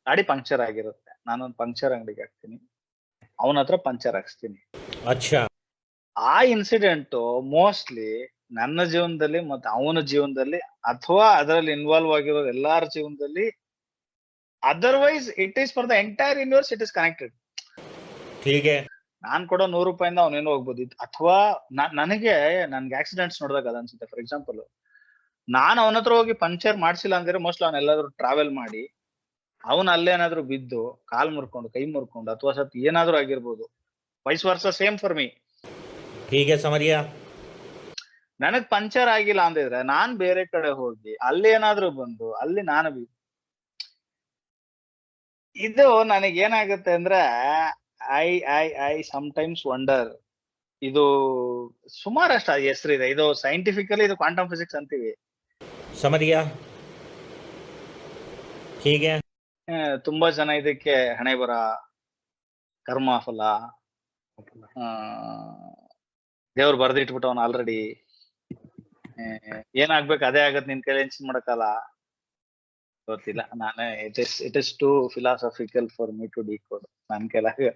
ಗಾಡಿ ಪಂಕ್ಚರ್ ಆಗಿರುತ್ತೆ, ನಾನೊಂದು ಪಂಕ್ಚರ್ ಅಂಗಡಿಗೆ ಹಾಕ್ತೀನಿ, ಅವನ ಹತ್ರ ಪಂಕ್ಚರ್ ಹಾಕ್ಸ್ತೀನಿ. ಅಚ್ಚಾ. ಆ ಇನ್ಸಿಡೆಂಟ್ ಮೋಸ್ಟ್ಲಿ ನನ್ನ ಜೀವನದಲ್ಲಿ ಮತ್ತೆ ಅವನ ಜೀವನದಲ್ಲಿ ಅಥವಾ ಅದರಲ್ಲಿ ಇನ್ವಾಲ್ವ್ ಆಗಿರೋ ಎಲ್ಲಾರ ಜೀವನದಲ್ಲಿ, otherwise it is for the entire universe, it is connected. ಹೀಗೆ ನಾನ್ ಕೊಡೋ 100 ರೂಪಾಯಿಂದ ಅವನೇನೋ ಹೋಗ್ಬೋದು. ಅಥವಾ ನನ್ಗೆ ಆಕ್ಸಿಡೆಂಟ್ಸ್ ನೋಡಿದಾಗ ಅದ ಅನ್ಸುತ್ತೆ. ಫಾರ್ ಎಕ್ಸಾಂಪಲ್, ನಾನ್ ಅವನ ಹತ್ರ ಹೋಗಿ ಪಂಕ್ಚರ್ ಮಾಡ್ಸಿಲ್ಲ ಅಂದ್ರೆ ಮೋಸ್ಟ್ಲಿ ಅವ್ನ ಎಲ್ಲಾದ್ರೂ ಟ್ರಾವೆಲ್ ಮಾಡಿ ಅವನ್ ಅಲ್ಲೇನಾದ್ರೂ ಬಿದ್ದು ಕಾಲ್ ಮುರ್ಕೊಂಡು ಕೈ ಮುರ್ಕೊಂಡು ಅಥವಾ ಸತ್ ಏನಾದ್ರೂ ಆಗಿರ್ಬೋದು. ವೈಸ್ ವರ್ಸ ಸೇಮ್ ಫಾರ್ ಮೀ. ಹೀಗೆ ಸಮರಿಯಾ, ನನಗ್ ಪಂಕ್ಚರ್ ಆಗಿಲ್ಲ ಅಂದಿದ್ರೆ ನಾನ್ ಬೇರೆ ಕಡೆ ಹೋಗಿ ಅಲ್ಲಿ ಏನಾದ್ರೂ ಬಂದು ಅಲ್ಲಿ ನಾನು ಇದು ನನಗ್ ಏನಾಗುತ್ತೆ ಅಂದ್ರೆ I I I sometimes wonder. ಇದು ಸುಮಾರಷ್ಟು ಹೆಸರಿದೆ. ಇದು ಸೈಂಟಿಫಿಕಲಿ ಇದು ಕ್ವಾಂಟಮ್ ಫಿಸಿಕ್ಸ್ ಅಂತೀವಿ. ಸಮರಿಯಾ ಹೀಗೆ ತುಂಬಾ ಜನ ಇದಕ್ಕೆ ಹಣೆ ಬರ, ಕರ್ಮ ಫಲ, ದೇವ್ರು ಬರ್ದಿಟ್ಬಿಟ್ಟವನ್ ಆಲ್ರೆಡಿ, ಏನಾಗ್ಬೇಕು ಅದೇ ಆಗತ್, ನಿನ್ ಕೈಲಿ ಏನ್ ಮಾಡಕ್ಕಲ್ಲ. ಗೊತ್ತಿಲ್ಲ, ನಾನೇ it is too philosophical for me to decode. ನನ್ ಕೈಲಾಗ